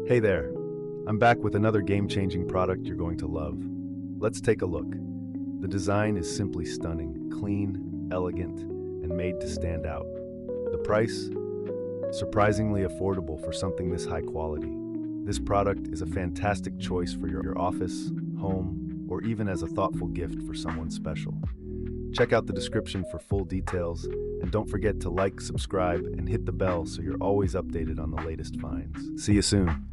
Hey there, I'm back with another game-changing product you're going to love. Let's take a look. The design is simply stunning, clean, elegant, and made to stand out. The price? Surprisingly affordable for something this high quality. This product is a fantastic choice for your office, home, or even as a thoughtful gift for someone special. Check out the description for full details, and don't forget to like, subscribe, and hit the bell so you're always updated on the latest finds. See you soon.